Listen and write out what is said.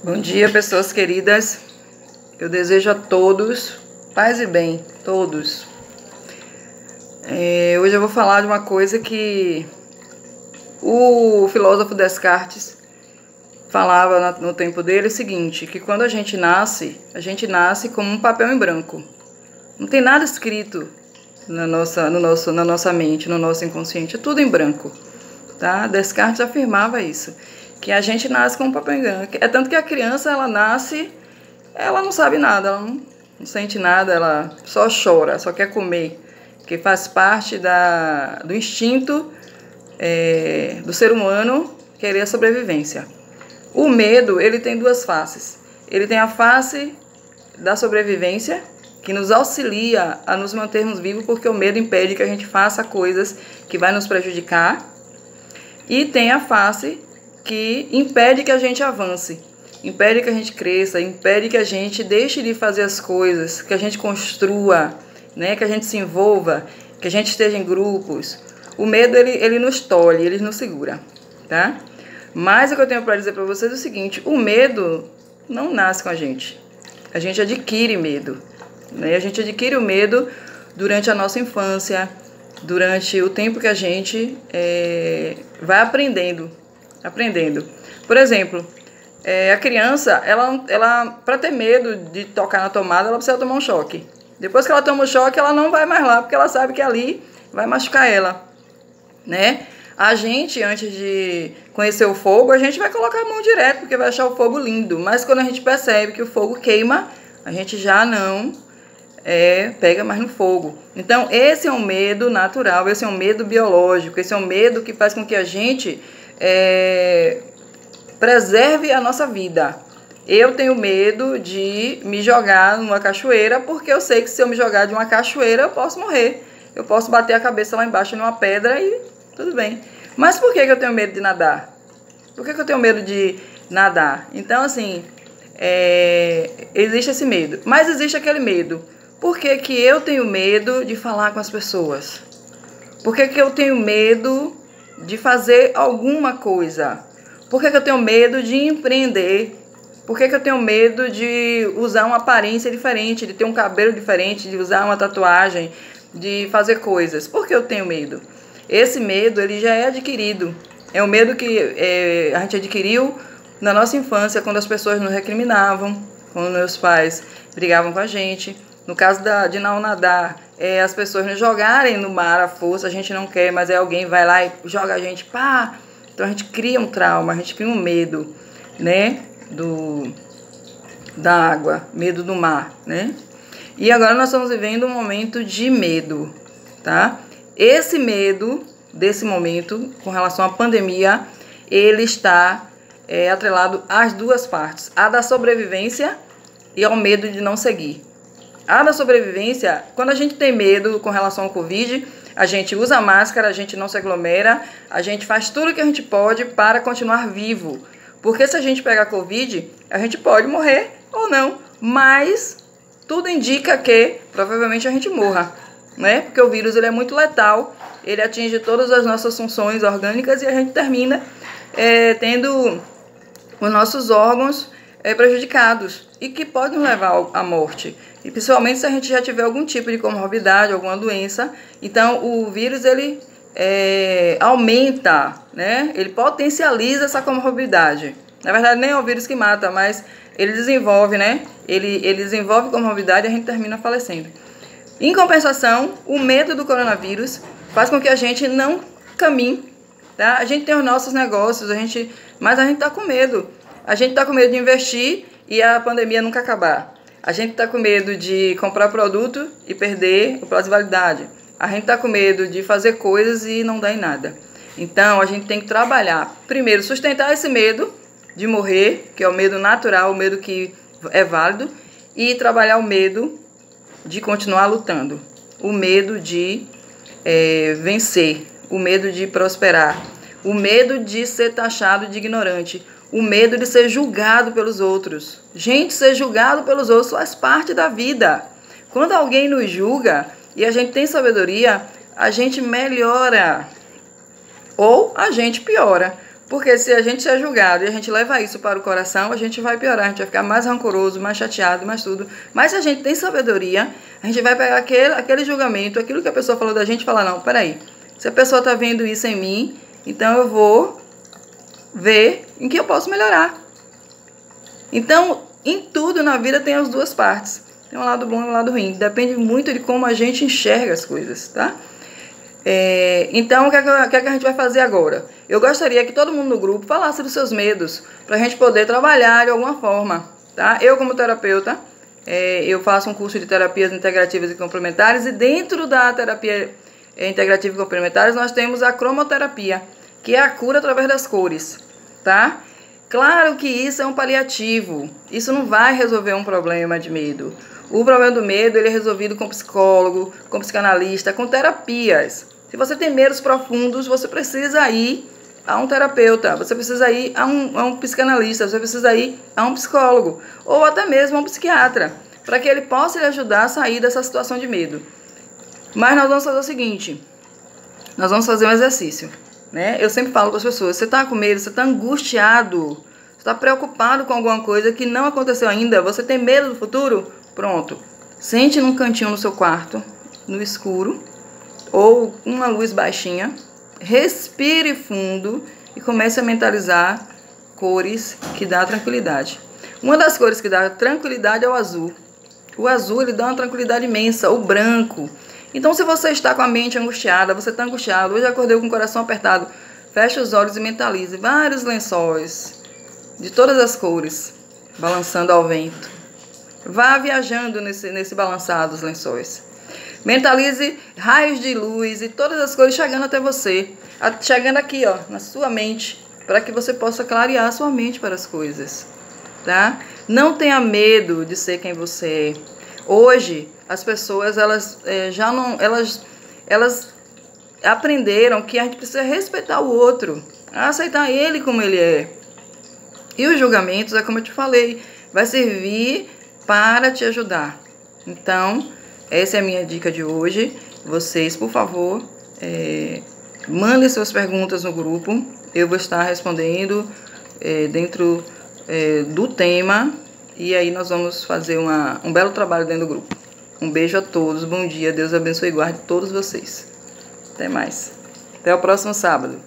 Bom dia, pessoas queridas. Eu desejo a todos paz e bem, todos. Hoje eu vou falar de uma coisa que o filósofo Descartes falava no tempo dele, o seguinte, que quando a gente nasce como um papel em branco. Não tem nada escrito na nossa mente, no nosso inconsciente, é tudo em branco. Tá? Descartes afirmava isso, que a gente nasce com um papel em branco. É tanto que a criança, ela nasce, ela não sabe nada, ela não sente nada, ela só chora, só quer comer, que faz parte do instinto do ser humano querer a sobrevivência. O medo, ele tem duas faces. Ele tem a face da sobrevivência, que nos auxilia a nos mantermos vivos, porque o medo impede que a gente faça coisas que vai nos prejudicar. E tem a face que impede que a gente avance, impede que a gente cresça, impede que a gente deixe de fazer as coisas, que a gente construa, né? Que a gente se envolva, que a gente esteja em grupos. O medo, ele nos tolhe, ele nos segura, tá? Mas o que eu tenho para dizer para vocês é o seguinte, o medo não nasce com a gente adquire medo, né? A gente adquire o medo durante a nossa infância, durante o tempo que a gente vai aprendendo. Por exemplo, a criança, ela para ter medo de tocar na tomada, ela precisa tomar um choque. Depois que ela toma o choque, ela não vai mais lá, porque ela sabe que ali vai machucar ela, né? A gente, antes de conhecer o fogo, a gente vai colocar a mão direto, porque vai achar o fogo lindo. Mas quando a gente percebe que o fogo queima, a gente já não pega mais no fogo. Então, esse é um medo natural, esse é um medo biológico, esse é um medo que faz com que a gente preserve a nossa vida. Eu tenho medo de me jogar numa cachoeira, porque eu sei que se eu me jogar de uma cachoeira, eu posso morrer. Eu posso bater a cabeça lá embaixo numa pedra e tudo bem. Mas por que eu tenho medo de nadar? Por que eu tenho medo de nadar? Então, assim, existe esse medo. Mas existe aquele medo. Por que que eu tenho medo de falar com as pessoas? Por que que eu tenho medo de fazer alguma coisa? Por que que eu tenho medo de empreender? Por que que eu tenho medo de usar uma aparência diferente, de ter um cabelo diferente, de usar uma tatuagem, de fazer coisas? Por que eu tenho medo? Esse medo, ele já é adquirido. É um medo que a gente adquiriu na nossa infância, quando as pessoas nos recriminavam, quando meus pais brigavam com a gente. No caso de não nadar, as pessoas nos jogarem no mar à força, a gente não quer, mas alguém vai lá e joga a gente, pá! Então a gente cria um trauma, a gente cria um medo, né? Da água, medo do mar, né? E agora nós estamos vivendo um momento de medo, tá? Esse medo desse momento, com relação à pandemia, ele está atrelado às duas partes, a da sobrevivência e ao medo de não seguir. A da sobrevivência, quando a gente tem medo com relação ao Covid, a gente usa máscara, a gente não se aglomera, a gente faz tudo o que a gente pode para continuar vivo. Porque se a gente pegar Covid, a gente pode morrer ou não, mas tudo indica que provavelmente a gente morra, né? Porque o vírus, ele é muito letal, ele atinge todas as nossas funções orgânicas e a gente termina tendo os nossos órgãos prejudicados e que pode nos levar à morte. E principalmente se a gente já tiver algum tipo de comorbidade, alguma doença. Então o vírus, ele aumenta, né? Ele potencializa essa comorbidade. Na verdade, nem é o vírus que mata, mas ele desenvolve, né? Ele desenvolve comorbidade e a gente termina falecendo. Em compensação, o medo do coronavírus faz com que a gente não caminhe, tá? A gente tem os nossos negócios, mas a gente está com medo. A gente está com medo de investir e a pandemia nunca acabar. A gente está com medo de comprar produto e perder o prazo de validade. A gente está com medo de fazer coisas e não dar em nada. Então, a gente tem que trabalhar. Primeiro, sustentar esse medo de morrer, que é o medo natural, o medo que é válido, e trabalhar o medo de continuar lutando. O medo de vencer, o medo de prosperar, o medo de ser taxado de ignorante, o medo de ser julgado pelos outros. Gente, ser julgado pelos outros faz parte da vida. Quando alguém nos julga e a gente tem sabedoria, a gente melhora ou a gente piora. Porque se a gente é julgado e a gente leva isso para o coração, a gente vai piorar, a gente vai ficar mais rancoroso, mais chateado, mais tudo. Mas se a gente tem sabedoria, a gente vai pegar aquele julgamento, aquilo que a pessoa falou da gente e falar, não, peraí, se a pessoa está vendo isso em mim, então eu vou ver em que eu posso melhorar. Então, em tudo na vida tem as duas partes. Tem um lado bom e um lado ruim. Depende muito de como a gente enxerga as coisas, tá? Então, o que é que a gente vai fazer agora? Eu gostaria que todo mundo no grupo falasse dos seus medos, para a gente poder trabalhar de alguma forma, tá? Eu, como terapeuta, eu faço um curso de terapias integrativas e complementares, e dentro da terapia integrativa e complementares, nós temos a cromoterapia, que é a cura através das cores, tá? Claro que isso é um paliativo, isso não vai resolver um problema de medo. O problema do medo, ele é resolvido com psicólogo, com psicanalista, com terapias. Se você tem medos profundos, você precisa ir a um terapeuta, você precisa ir a um psicanalista, você precisa ir a um psicólogo, ou até mesmo a um psiquiatra, para que ele possa lhe ajudar a sair dessa situação de medo. Mas nós vamos fazer o seguinte, nós vamos fazer um exercício, né? Eu sempre falo para as pessoas, você está com medo, você está angustiado, você está preocupado com alguma coisa que não aconteceu ainda, você tem medo do futuro? Pronto, sente num cantinho no seu quarto, no escuro, ou uma luz baixinha, respire fundo e comece a mentalizar cores que dão tranquilidade. Uma das cores que dá tranquilidade é o azul. O azul, ele dá uma tranquilidade imensa, o branco. Então, se você está com a mente angustiada, você está angustiado, hoje acordei com o coração apertado, feche os olhos e mentalize vários lençóis de todas as cores, balançando ao vento. Vá viajando nesse balançar dos lençóis. Mentalize raios de luz e todas as cores chegando até você, chegando aqui, ó, na sua mente, para que você possa clarear a sua mente para as coisas, tá? Não tenha medo de ser quem você é. Hoje, as pessoas, elas aprenderam que a gente precisa respeitar o outro, aceitar ele como ele é. E os julgamentos, é como eu te falei, vai servir para te ajudar. Então, essa é a minha dica de hoje. Vocês, por favor, mandem suas perguntas no grupo. Eu vou estar respondendo dentro do tema. E aí nós vamos fazer um belo trabalho dentro do grupo. Um beijo a todos, bom dia, Deus abençoe e guarde todos vocês. Até mais. Até o próximo sábado.